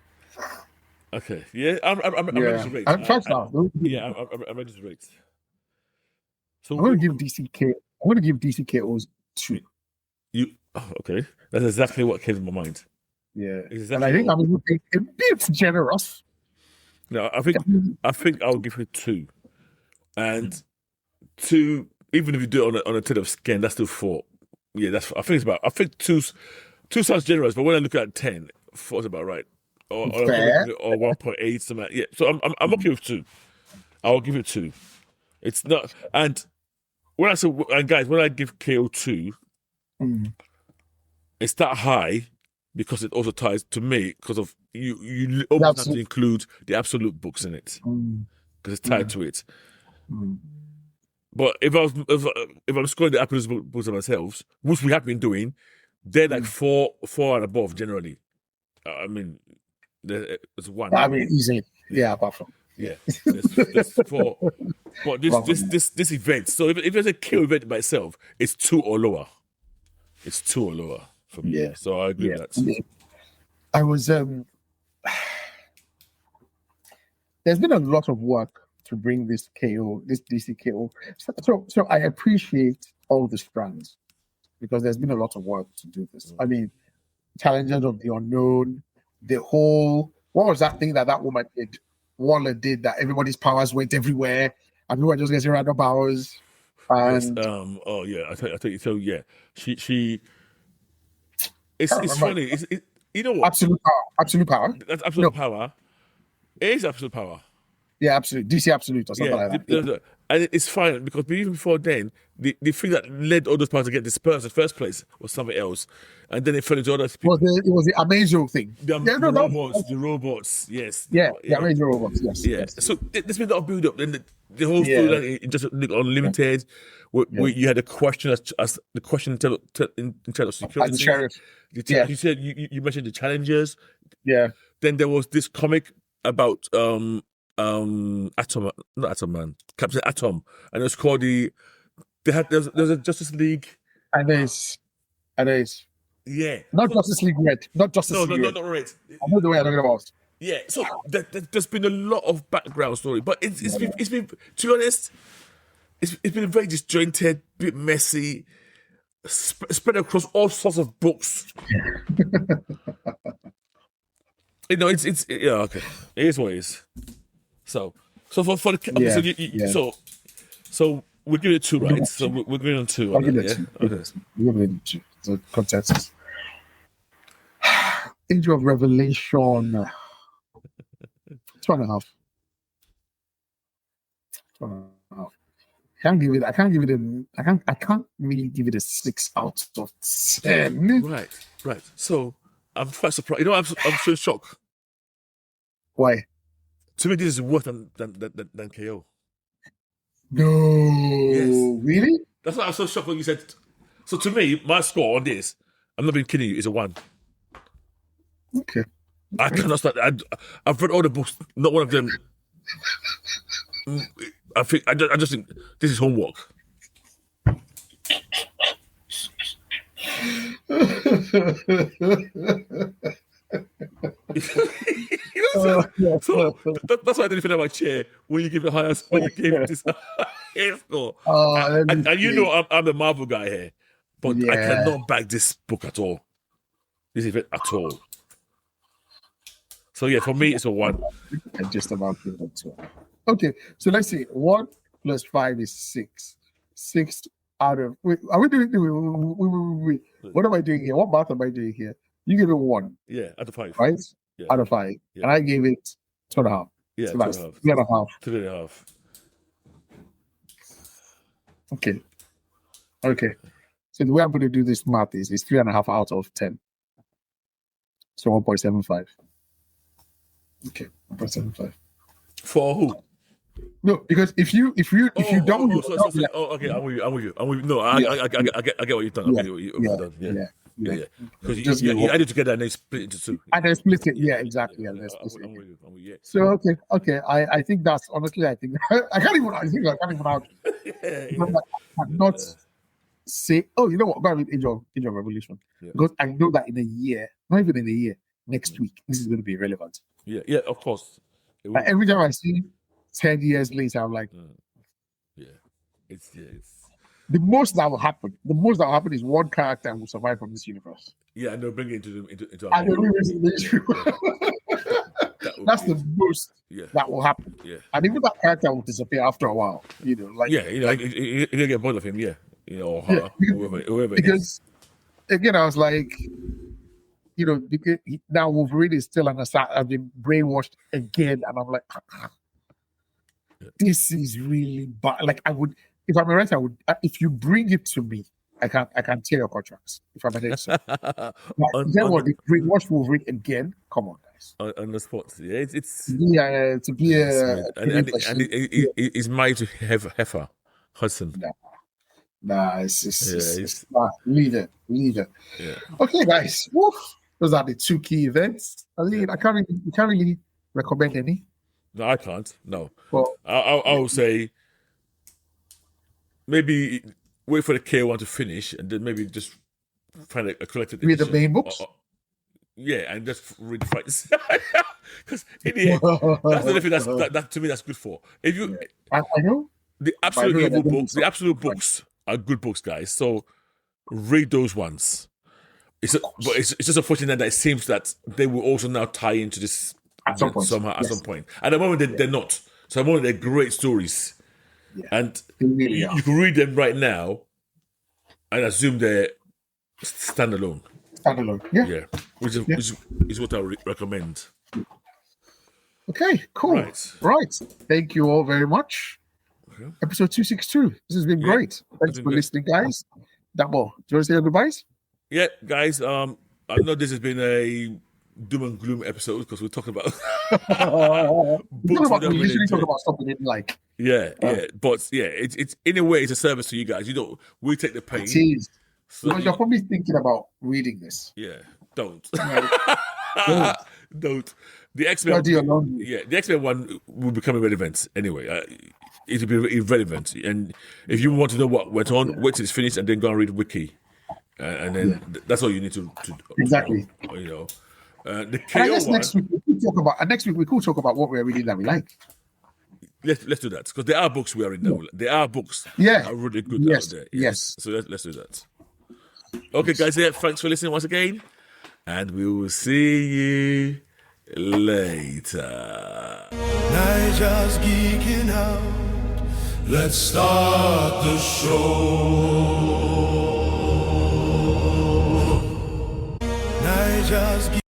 Okay. Yeah, I'm ready to rate. I'm 5 stars. I'm ready to rate. So I'm going to give DCKOs 2. Okay? That's exactly what came to my mind. Yeah. Exactly. And I think I'm a bit generous. No, I think I'll give it 2, and 2. Even if you do it on a 10 of skin, that's still 4. Yeah, I think 2 sounds generous, but when I look at 10, 4 is about right. Or 1.8 something. Yeah, so I'm okay with 2. I'll give it 2. It's not, and when I give KO 2, it's that high because it also ties to me because of you almost have to include the absolute books in it because it's tied to it. But if I'm scoring the absolute books themselves, which we have been doing, they're like 4 and above generally. I mean, there's 1. I mean, easy. Yeah, apart from. Yeah, there's 4. But this event. So if there's a KO event by itself, it's 2 or lower. It's 2 or lower for me. Yeah. So I agree with that. I was there's been a lot of work to bring this DC KO. So I appreciate all the strands because there's been a lot of work to do this. I mean, Challengers of the Unknown, the whole what was that thing that woman did? Waller did that everybody's powers went everywhere and we were just getting random powers. And I tell you. So yeah, she. It's funny. You know what? Absolute power. That's absolute power. It is absolute power. Yeah, absolute. DC Absolute or something like that. And it's fine because even before then, the thing that led all those powers to get dispersed in the first place was something else, and then it fell into other people. It was the Amazo thing. The robots, yes. Yeah, the Amazo robots, yes. Yeah. Yes. So there's been a lot of build up, and the whole storyline in just Unlimited, where you had a question as the question in terms of security. And the sheriff. You said you mentioned the Challengers. Yeah. Then there was this comic about Captain Atom, and it was called there's a Justice League. And there's not Justice League Red. Not Justice League Red. Not Red. I know the way I'm talking about. Yeah, so there's been a lot of background story, but it's been, to be honest, it's been very disjointed, bit messy, spread across all sorts of books. It's okay. It is what it is. So for the we're giving it 2, right? So we're going on 2. I'll give that, it yeah? 2. Okay. We'll give it 2. The consensus. Angel of Revelation. 2.5. 2.5. I can't really give it a 6 out of 10. Right. So I'm quite surprised. You know, I'm so shocked. Why? To me, this is worse than KO. No. Yes. Really? That's why I'm so shocked when you said. So to me, my score on this, I'm not being kidding you, is a 1. Okay. I cannot start. I've read all the books. Not one of them. I just think this is homework. So that's why I didn't feel my chair when you give it higher score. You gave it this higher score. And you know I'm the Marvel guy here, but I cannot back this book at all. This event at all. So yeah, for me it's a 1. I just about give it 2. Okay, so let's see. 1 plus 5 is 6. 6 out of. Wait, are we doing? Wait. What am I doing here? What math am I doing here? You give it 1. Yeah, out of 5. Right? Yeah. Out of 5. Yeah. And I gave it 2.5. Yeah, so that's 2.5. 3.5. 3.5. Okay. So the way I'm going to do this math is 3.5 out of 10. So 1.75. Okay, 1.75. For who? No, because if you double okay, I'm with you. No, I get what you've done. Yeah. Because you added together and then split into 2. And then split it. Yeah, exactly. I'm with you. So okay. I think that's honestly. I think I can't even out. I cannot say. Oh, you know what? Go with Angel of Revolution, because I know that in a year, not even in a year, next week, this is going to be relevant. Yeah, of course. Like every time I see 10 years later, I'm like, it's the most that will happen is one character will survive from this universe. Yeah, and they'll bring it into and they'll bring it into the issue. That's the most that will happen. Yeah, and even that character will disappear after a while. You know, like you get bored of him. Yeah, or her, whoever. Because again, I was like, because now Wolverine is still on the side. I've been brainwashed again, and I'm like, this is really bad. Like I would, if I'm a writer, I would. If you bring it to me, I can tear your contracts. If I'm an editor, then what? They brainwash Wolverine again? Come on, guys. On the spot, yeah, it's to be a and he's married to Heifer Hudson. Nah, it's leave it. Yeah. Okay, guys. Woof. Those are the 2 key events. I mean, I can't really recommend any. No, I can't. No. Well, I will say maybe wait for the K1 to finish and then maybe just find a collected edition. Read the main books? And just read the fights. Because in the end, that's the only thing that to me that's good for. If you, I know. The absolute books are good books, guys. So read those ones. But it's just unfortunate that it seems that they will also now tie into this at some point. At some point. At the moment, they're not. So at the moment, they're great stories. Yeah. And you can read them right now and assume they're standalone. Yeah. Which is what I recommend. Okay, cool. Right. Thank you all very much. Okay. Episode 262. This has been great. Thanks for listening, guys. Dabo, do you want to say your goodbyes? Yeah, guys. I know this has been a doom and gloom episode because we're talking about books. We literally talk about stuff we didn't like. But it's in a way it's a service to you guys. We take the pain. It is. So because you're probably thinking about reading this. Yeah, don't. Don't. The X-Men. The X-Men one will become irrelevant anyway. It will be irrelevant, and if you want to know what went on, wait till it's finished and then go and read Wiki. And then that's all you need to exactly. The KO one. Next week we could talk about what we're reading that we like. Let's do that because there are books we are reading. Yeah. There are books that are really good out there. Yes. So let's do that. Okay, guys. Thanks for listening once again, and we will see you later. Nigel's geeking out. Let's start the show. Niger's